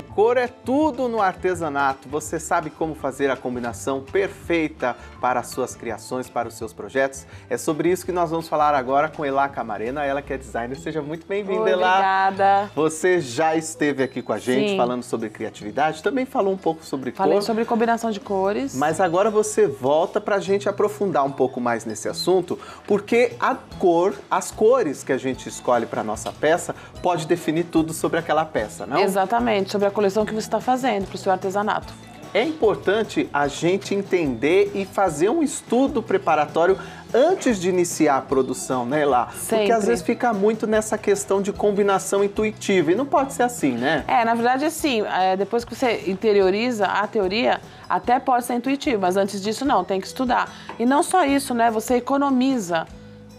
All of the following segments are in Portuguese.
Cor é tudo no artesanato. Você sabe como fazer a combinação perfeita para as suas criações, para os seus projetos? É sobre isso que nós vamos falar agora com Elá Camarena, ela que é designer. Seja muito bem-vinda, Elá. Obrigada. Você já esteve aqui com a gente Sim. falando sobre criatividade, também falou um pouco sobre cor. Falei sobre combinação de cores. Mas agora você volta para a gente aprofundar um pouco mais nesse assunto, porque a cor, as cores que a gente escolhe para a nossa peça, pode definir tudo sobre aquela peça, não? Exatamente, sobre a coleção que você está fazendo para o seu artesanato. É importante a gente entender e fazer um estudo preparatório antes de iniciar a produção, né, Elá? Sempre. Porque às vezes fica muito nessa questão de combinação intuitiva e não pode ser assim, né? Na verdade, assim, depois que você interioriza a teoria, até pode ser intuitivo, mas antes disso não, tem que estudar. E não só isso, né, você economiza.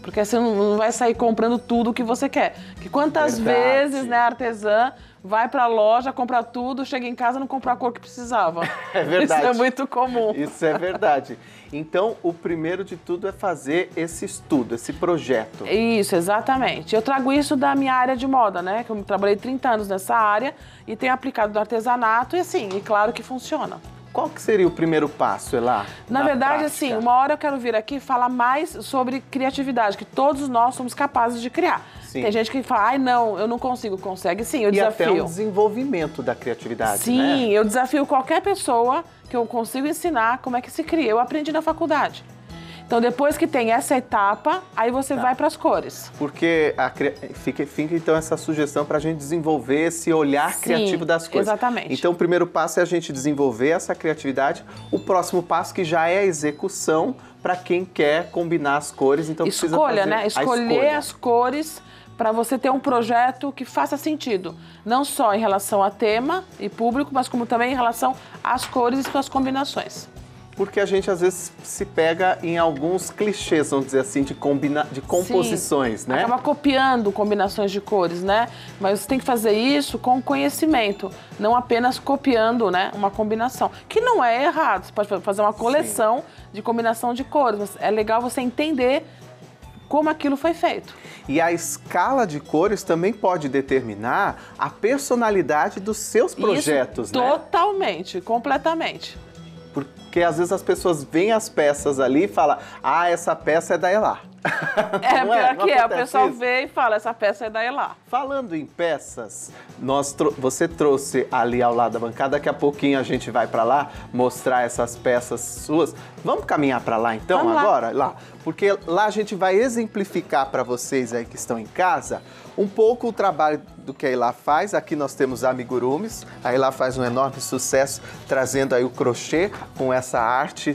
Porque você não vai sair comprando tudo o que você quer. Que quantas vezes, né, a artesã vai pra loja, compra tudo, chega em casa e não compra a cor que precisava. É verdade. Isso é muito comum. Isso é verdade. Então, o primeiro de tudo é fazer esse estudo, esse projeto. Isso, exatamente. Eu trago isso da minha área de moda, né? Que eu trabalhei 30 anos nessa área e tenho aplicado do artesanato e assim, e claro que funciona. Qual que seria o primeiro passo, Elá? Na verdade, prática? assim, uma hora eu quero vir aqui falar mais sobre criatividade, que todos nós somos capazes de criar. Sim. Tem gente que fala, ai não, eu não consigo. Consegue sim, eu E desafio. até o desenvolvimento da criatividade, Sim, né? eu desafio qualquer pessoa que eu consigo ensinar como é que se cria. Eu aprendi na faculdade. Então, depois que tem essa etapa, aí você vai para as cores. Porque fica então essa sugestão para a gente desenvolver esse olhar criativo das coisas. Exatamente. Então, o primeiro passo é a gente desenvolver essa criatividade. O próximo passo que já é a execução para quem quer combinar as cores. Então, precisa fazer né? Escolher as cores para você ter um projeto que faça sentido. Não só em relação a tema e público, mas como também em relação às cores e suas combinações. Porque a gente, às vezes, se pega em alguns clichês, vamos dizer assim, de composições, Sim, né? acaba copiando combinações de cores, né? Mas você tem que fazer isso com conhecimento, não apenas copiando, né, uma combinação. Que não é errado, você pode fazer uma coleção de combinação de cores, mas é legal você entender como aquilo foi feito. E a escala de cores também pode determinar a personalidade dos seus projetos, isso, né? Totalmente, completamente. Porque às vezes as pessoas veem as peças ali e falam, ah, essa peça é da Elá. Pior que é, o pessoal vê e fala, essa peça é da Elá. Falando em peças, você trouxe ali ao lado da bancada, daqui a pouquinho a gente vai para lá mostrar essas peças suas. Vamos caminhar para lá então, Vamos agora? Lá. Porque lá a gente vai exemplificar para vocês aí que estão em casa um pouco o trabalho do que a Elá faz. Aqui nós temos amigurumis, a Elá faz um enorme sucesso trazendo aí o crochê com essa arte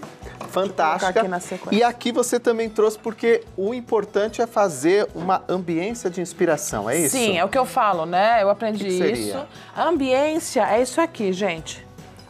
fantástica. Aqui na sequência. E aqui você também trouxe porque o importante é fazer uma ambiência de inspiração, é isso? Sim, é o que eu falo, né? Eu aprendi que seria? isso. A ambiência é isso aqui, gente.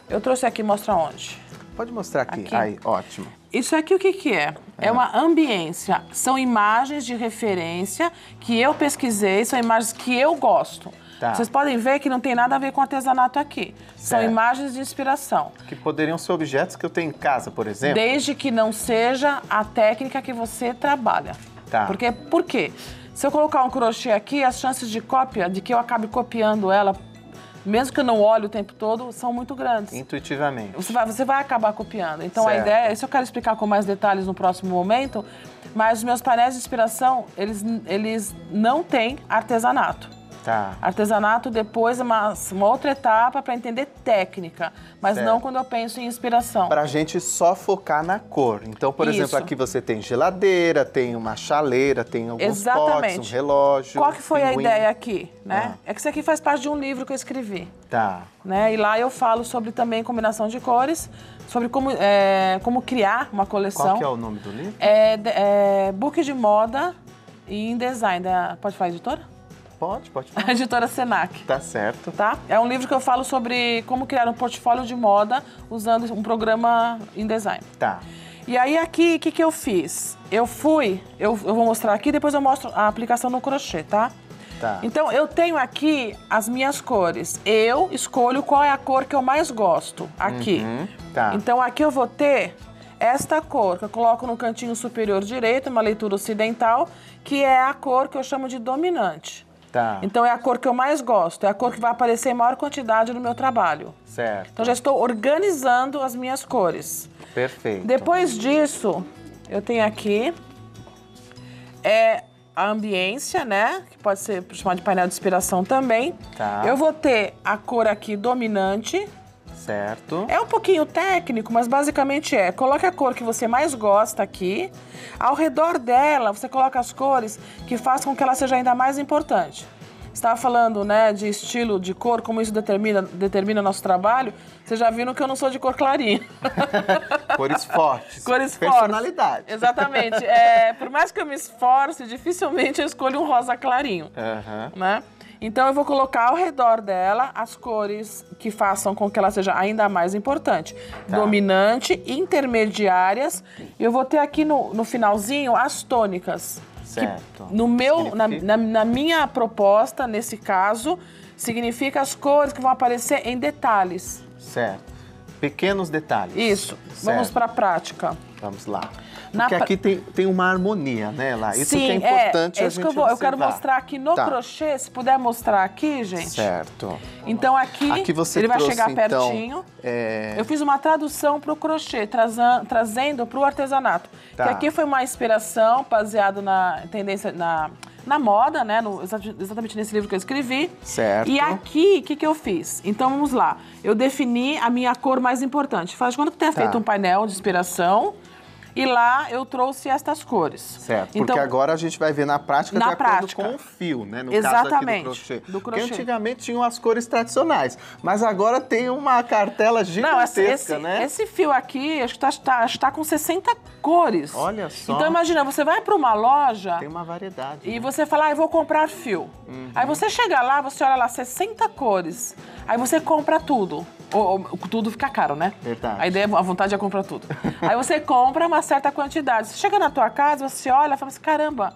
Eu trouxe aqui, mostra onde? Pode mostrar aqui. Aqui. Aí, ótimo. Isso aqui o que que é? É uma ambiência. São imagens de referência que eu pesquisei, são imagens que eu gosto. Tá. Vocês podem ver que não tem nada a ver com artesanato aqui. São Certo. imagens de inspiração. Que poderiam ser objetos que eu tenho em casa, por exemplo. Desde que não seja a técnica que você trabalha. Tá. Por quê? Se eu colocar um crochê aqui, as chances de cópia, de que eu acabe copiando ela, mesmo que eu não olhe o tempo todo, são muito grandes. Intuitivamente. Você vai acabar copiando. Então, Certo. a ideia, isso eu quero explicar com mais detalhes no próximo momento, mas os meus painéis de inspiração, eles não têm artesanato. Tá. Artesanato depois é uma outra etapa para entender técnica, mas Certo. não quando eu penso em inspiração. Pra gente só focar na cor. Então, por Isso. exemplo, aqui você tem geladeira, tem uma chaleira, tem alguns Exatamente. potes, um relógio. Qual que foi a pinguim. ideia aqui, né? É que isso aqui faz parte de um livro que eu escrevi, Tá. né? E lá eu falo sobre também combinação de cores, sobre como criar uma coleção. Qual que é o nome do livro? É Book de Moda e InDesign. Pode falar, editora? Pode A falar. editora Senac. Tá certo. Tá? É um livro que eu falo sobre como criar um portfólio de moda usando um programa InDesign. Tá. E aí aqui, o que eu fiz? Eu vou mostrar aqui, depois eu mostro a aplicação no crochê, tá? Tá. Então, eu tenho aqui as minhas cores. Eu escolho qual é a cor que eu mais gosto aqui. Tá. Então, aqui eu vou ter esta cor, que eu coloco no cantinho superior direito, uma leitura ocidental, que é a cor que eu chamo de dominante. Tá. Então é a cor que eu mais gosto, é a cor que vai aparecer em maior quantidade no meu trabalho. Certo. Então já estou organizando as minhas cores. Perfeito. Depois disso, eu tenho aqui a ambiência, né? Que pode ser chamado de painel de inspiração também. Tá. Eu vou ter a cor aqui dominante. Certo. É um pouquinho técnico, mas basicamente coloque a cor que você mais gosta aqui. Ao redor dela, você coloca as cores que façam com que ela seja ainda mais importante. Você estava falando, né, de estilo, de cor, como isso determina nosso trabalho. Vocês já viram que eu não sou de cor clarinha. Cores fortes. Cores fortes. Personalidade. Exatamente. Por mais que eu me esforce, dificilmente eu escolho um rosa clarinho. Né? Então, eu vou colocar ao redor dela as cores que façam com que ela seja ainda mais importante. Tá. Dominante, intermediárias. E eu vou ter aqui no finalzinho as tônicas. Certo. Que na minha proposta, nesse caso, significa as cores que vão aparecer em detalhes. Certo. Pequenos detalhes. Isso. Certo. Vamos para a prática. Vamos lá. Porque aqui tem uma harmonia, né, lá? Isso Sim, que é importante a isso gente que eu quero mostrar aqui no crochê, se puder mostrar aqui, gente. Certo. Então aqui você ele vai trouxe, chegar então, pertinho. Eu fiz uma tradução para o crochê, trazendo para o artesanato. Tá. Que aqui foi uma inspiração baseada na tendência, na moda, né? Exatamente nesse livro que eu escrevi. Certo. E aqui, o que eu fiz? Então, vamos lá. Eu defini a minha cor mais importante. Faz quando tenha feito um painel de inspiração. E lá eu trouxe estas cores. Certo, então, porque agora a gente vai ver na prática de acordo com o fio, né? No exatamente, caso aqui do crochê. Porque antigamente tinham as cores tradicionais, mas agora tem uma cartela gigantesca, né? Esse fio aqui, acho que tá com 60 cores. Olha só. Então imagina, você vai para uma loja... Tem uma variedade. E né? você fala, eu vou comprar fio. Aí você chega lá, você olha lá, 60 cores. Aí você compra tudo. Tudo fica caro, né? Verdade. A ideia, a vontade é comprar tudo. Aí você compra uma certa quantidade. Você chega na tua casa, você olha e fala assim, caramba,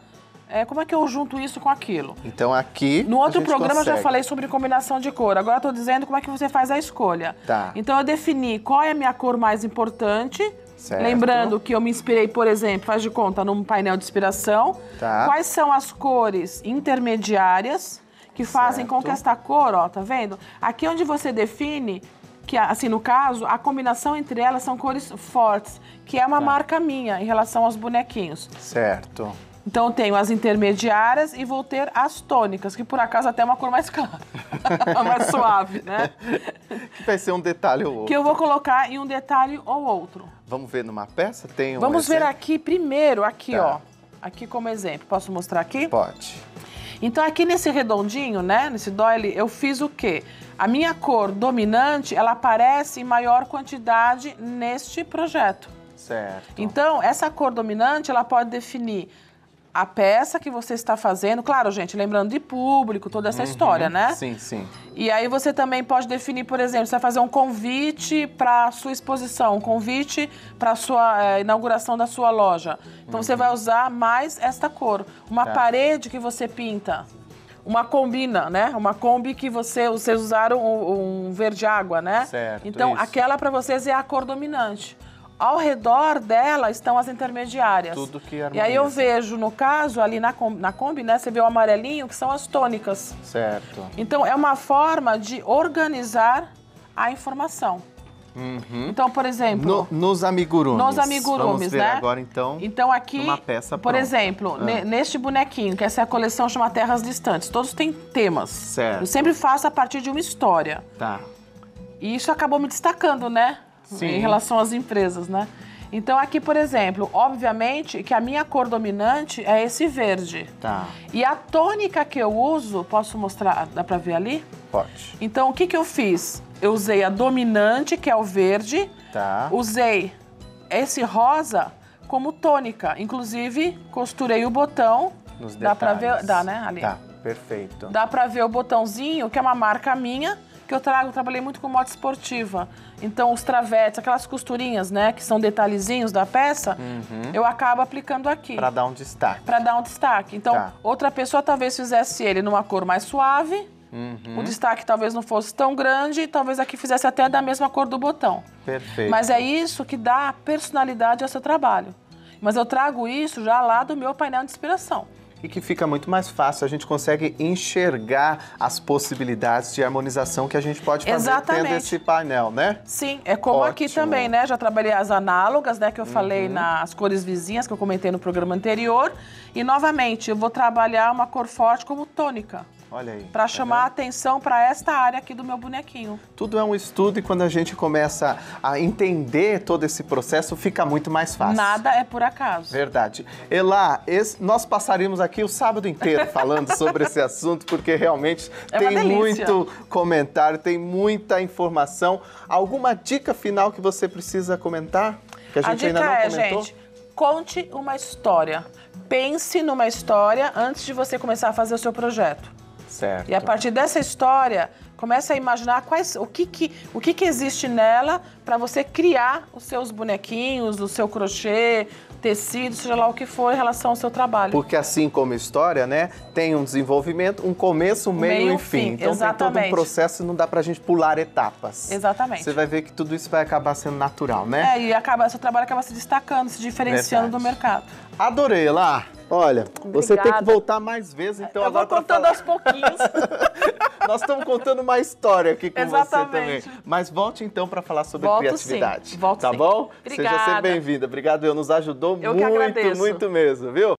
como é que eu junto isso com aquilo? Então aqui no outro programa eu já falei sobre combinação de cor. Agora eu tô dizendo como é que você faz a escolha. Tá. Então eu defini qual é a minha cor mais importante. Certo. Lembrando que eu me inspirei, por exemplo, faz de conta, num painel de inspiração. Tá. Quais são as cores intermediárias que fazem com que esta cor, ó, tá vendo? Aqui onde você define que, assim, no caso, a combinação entre elas são cores fortes, que é uma marca minha em relação aos bonequinhos. Certo. Então, eu tenho as intermediárias e vou ter as tônicas, que por acaso até é uma cor mais clara, mais suave, né? Que vai ser um detalhe ou outro. Que eu vou colocar em um detalhe ou outro. Vamos ver numa peça? Tem um Vamos ver exemplo? aqui primeiro, aqui, Tá. ó. Aqui como exemplo. Posso mostrar aqui? Pode. Então, aqui nesse redondinho, né, nesse doily, eu fiz o quê? A minha cor dominante, ela aparece em maior quantidade neste projeto. Certo. Então, essa cor dominante, ela pode definir a peça que você está fazendo. Claro, gente, lembrando de público, toda essa história, né? Sim, sim. E aí você também pode definir, por exemplo, você vai fazer um convite para a sua exposição, um convite para a sua inauguração da sua loja. Então, você vai usar mais esta cor. Uma parede que você pinta. Uma combina, né? Uma Kombi que vocês usaram um verde água, né? Certo, então, isso. aquela para vocês é a cor dominante. Ao redor dela estão as intermediárias. Tudo que harmoniza. E aí eu vejo, no caso, ali na Kombi, né? Você vê o amarelinho, que são as tônicas. Certo. Então, é uma forma de organizar a informação. Então, por exemplo... Nos amigurumis. Nos amigurumis, Vamos ver né? agora, então, aqui, uma peça por pronta. exemplo, neste bonequinho, que essa é a coleção chama Terras Distantes, todos têm temas. Certo. Eu sempre faço a partir de uma história. Tá. E isso acabou me destacando, né? Sim. Em relação às empresas, né? Então, aqui, por exemplo, obviamente que a minha cor dominante é esse verde. Tá. E a tônica que eu uso, posso mostrar, dá pra ver ali? Pode. Então, o que eu fiz? Eu usei a dominante, que é o verde. Tá. Usei esse rosa como tônica. Inclusive, costurei o botão. Nos Dá pra detalhes. ver? Dá, né? Ali. Tá, perfeito. Dá pra ver o botãozinho, que é uma marca minha, que eu trabalhei muito com moda esportiva. Então, os travetes, aquelas costurinhas, né, que são detalhezinhos da peça, eu acabo aplicando aqui. Pra dar um destaque. Pra dar um destaque. Então, outra pessoa talvez fizesse ele numa cor mais suave, o destaque talvez não fosse tão grande, e talvez aqui fizesse até da mesma cor do botão. Perfeito. Mas é isso que dá personalidade ao seu trabalho. Mas eu trago isso já lá do meu painel de inspiração. e que fica muito mais fácil, a gente consegue enxergar as possibilidades de harmonização que a gente pode fazer tendo esse painel, né? Sim, é como aqui também, né? Já trabalhei as análogas, né? Que eu falei nas cores vizinhas, que eu comentei no programa anterior. E, novamente, eu vou trabalhar uma cor forte como tônica. Olha aí. Para chamar a atenção para esta área aqui do meu bonequinho. Tudo é um estudo e quando a gente começa a entender todo esse processo, fica muito mais fácil. Nada é por acaso. Verdade. Elá, nós passaríamos aqui o sábado inteiro falando sobre esse assunto, porque realmente tem muito comentário, tem muita informação. Alguma dica final que você precisa comentar? Que a gente ainda não comentou? Gente, conte uma história. Pense numa história antes de você começar a fazer o seu projeto. Certo. E a partir dessa história, comece a imaginar o que existe nela para você criar os seus bonequinhos, o seu crochê, tecido, seja lá o que for em relação ao seu trabalho. Porque assim como história, né, tem um desenvolvimento, um começo, um meio e um fim. Então tem todo um processo e não dá pra gente pular etapas. Exatamente. Você vai ver que tudo isso vai acabar sendo natural, né? E seu trabalho acaba se destacando, se diferenciando do mercado. Adorei, Elá. Olha, você tem que voltar mais vezes, então eu agora vou contando aos pouquinhos. Nós estamos contando uma história aqui com você também. Mas volte então para falar sobre criatividade. Volto tá bom? Obrigada. Seja sempre bem-vinda. Obrigado, nos ajudou muito, muito mesmo, viu?